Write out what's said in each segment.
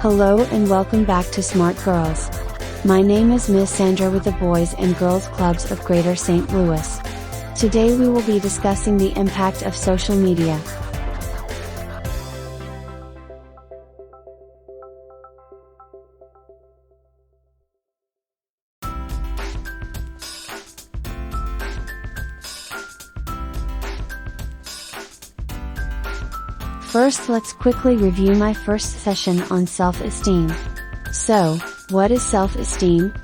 Hello and welcome back to Smart Girls. My name is Miss Sandra with the Boys and Girls Clubs of Greater St. Louis. Today we will be discussing the impact of social media. First, let's quickly review my first session on self-esteem. So, what is self-esteem?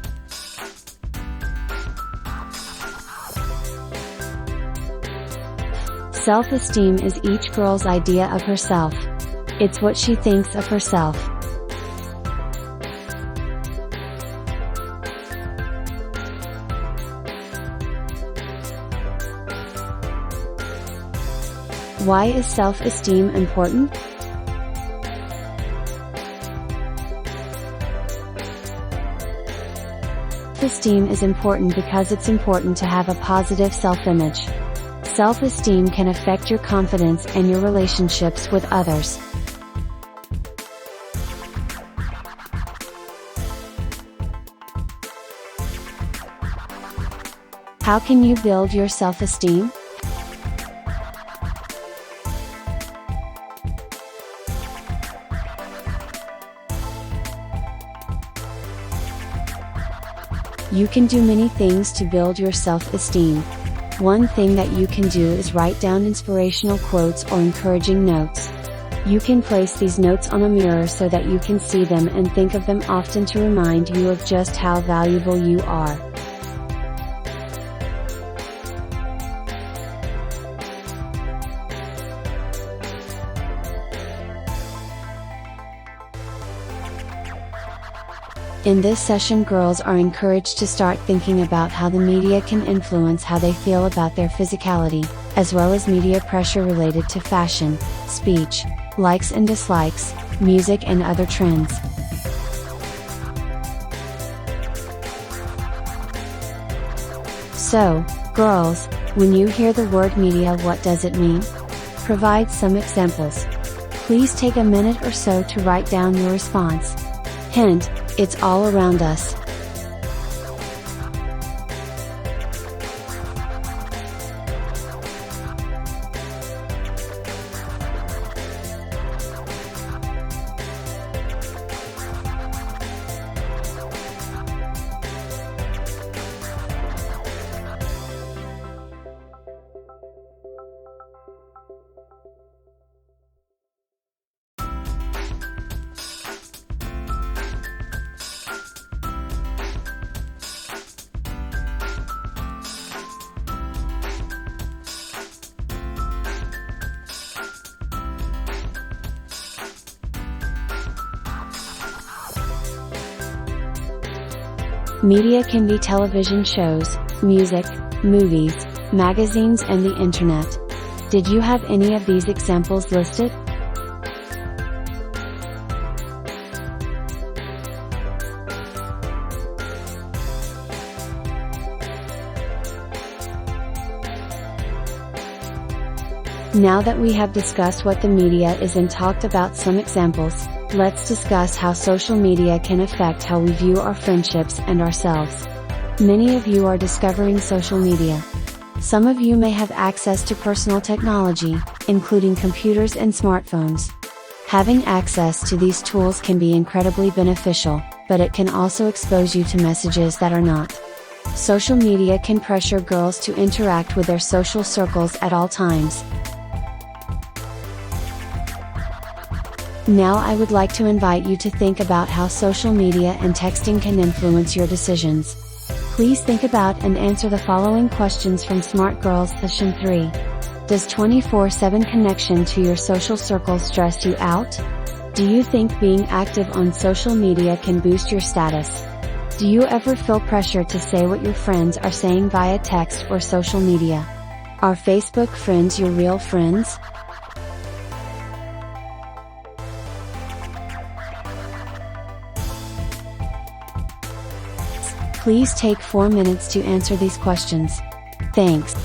Self-esteem is each girl's idea of herself. It's what she thinks of herself. Why is self-esteem important? Self-esteem is important because it's important to have a positive self-image. Self-esteem can affect your confidence and your relationships with others. How can you build your self-esteem? You can do many things to build your self-esteem. One thing that you can do is write down inspirational quotes or encouraging notes. You can place these notes on a mirror so that you can see them and think of them often to remind you of just how valuable you are. In this session, girls are encouraged to start thinking about how the media can influence how they feel about their physicality, as well as media pressure related to fashion, speech, likes and dislikes, music and other trends. So, girls, when you hear the word media, what does it mean? Provide some examples. Please take a minute or so to write down your response. Hint: it's all around us. Media can be television shows, music, movies, magazines and the internet. Did you have any of these examples listed? Now that we have discussed what the media is and talked about some examples, let's discuss how social media can affect how we view our friendships and ourselves. Many of you are discovering social media. Some of you may have access to personal technology, including computers and smartphones. Having access to these tools can be incredibly beneficial, but it can also expose you to messages that are not. Social media can pressure girls to interact with their social circles at all times. Now I would like to invite you to think about how social media and texting can influence your decisions. Please think about and answer the following questions from Smart Girls Session 3. Does 24/7 connection to your social circle stress you out? Do you think being active on social media can boost your status? Do you ever feel pressure to say what your friends are saying via text or social media? Are Facebook friends your real friends? Please take 4 minutes to answer these questions. Thanks.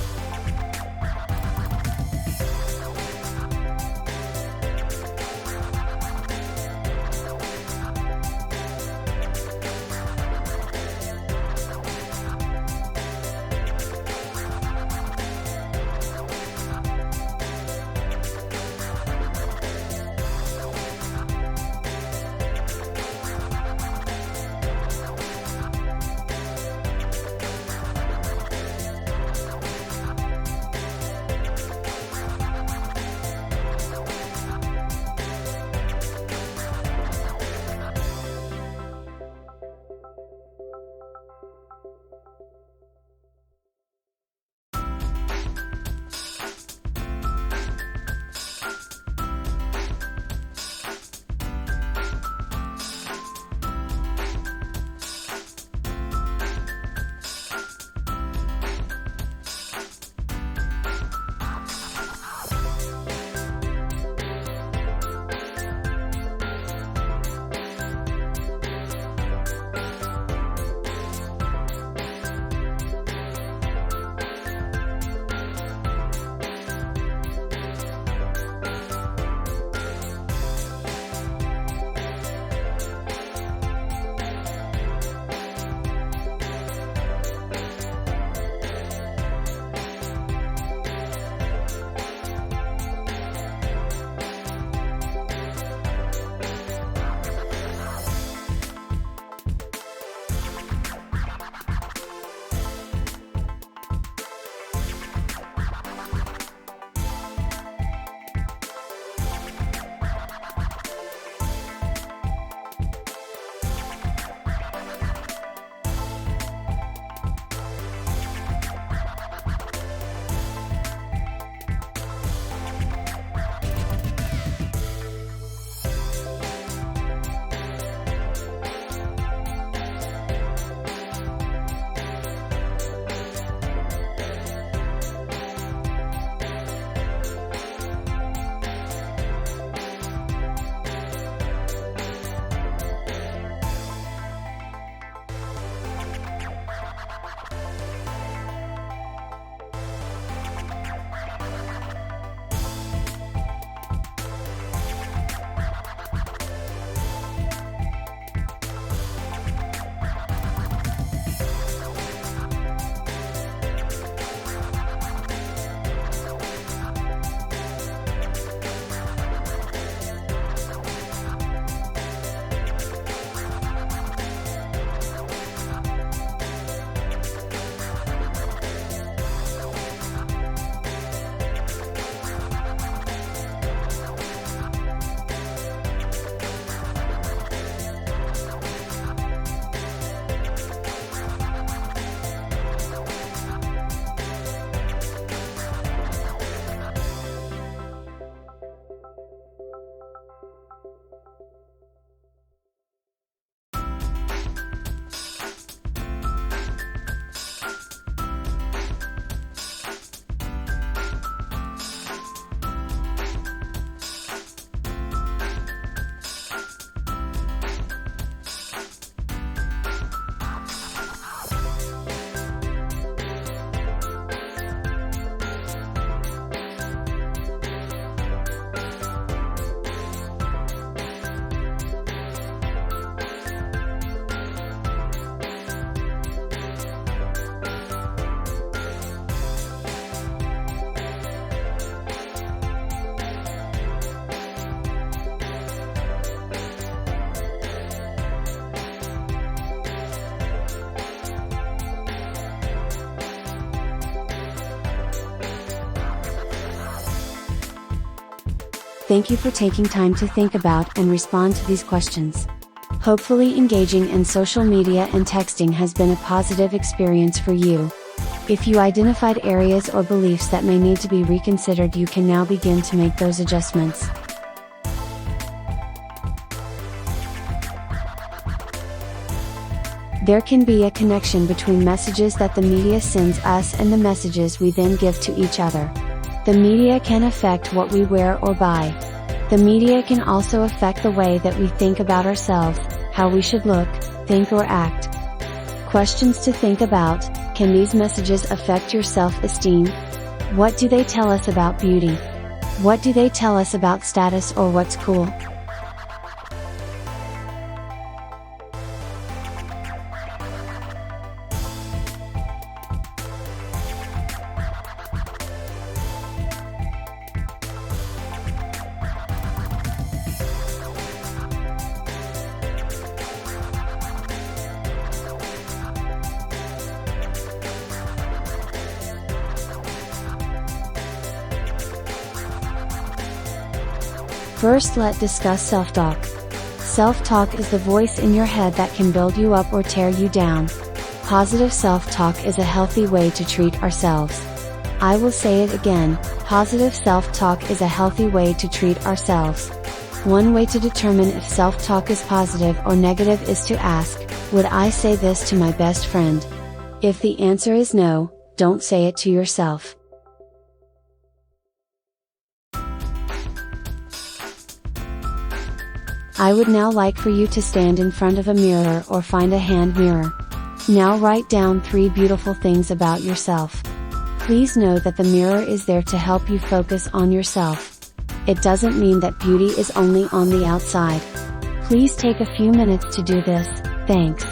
Thank you for taking time to think about and respond to these questions. Hopefully engaging in social media and texting has been a positive experience for you. If you identified areas or beliefs that may need to be reconsidered, you can now begin to make those adjustments. There can be a connection between messages that the media sends us and the messages we then give to each other. The media can affect what we wear or buy. The media can also affect the way that we think about ourselves, how we should look, think or act. Questions to think about: can these messages affect your self-esteem? What do they tell us about beauty? What do they tell us about status or what's cool? First, let's discuss self-talk. Self-talk is the voice in your head that can build you up or tear you down. Positive self-talk is a healthy way to treat ourselves. I will say it again, positive self-talk is a healthy way to treat ourselves. One way to determine if self-talk is positive or negative is to ask, would I say this to my best friend? If the answer is no, don't say it to yourself. I would now like for you to stand in front of a mirror or find a hand mirror. Now write down 3 beautiful things about yourself. Please know that the mirror is there to help you focus on yourself. It doesn't mean that beauty is only on the outside. Please take a few minutes to do this, thanks.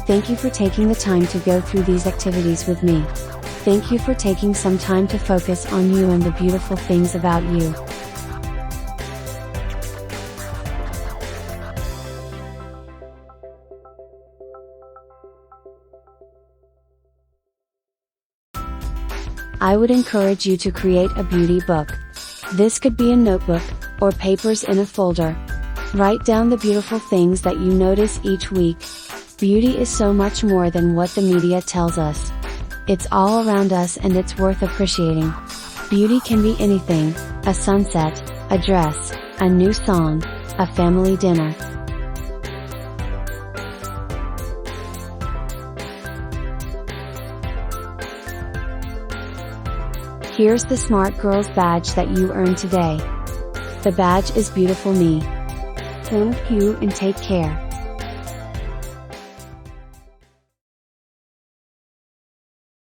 Thank you for taking the time to go through these activities with me. Thank you for taking some time to focus on you and the beautiful things about you. I would encourage you to create a beauty book. This could be a notebook, or papers in a folder. Write down the beautiful things that you notice each week. Beauty is so much more than what the media tells us. It's all around us and it's worth appreciating. Beauty can be anything: a sunset, a dress, a new song, a family dinner. Here's the Smart Girls badge that you earned today. The badge is Beautiful Me. Thank you and take care.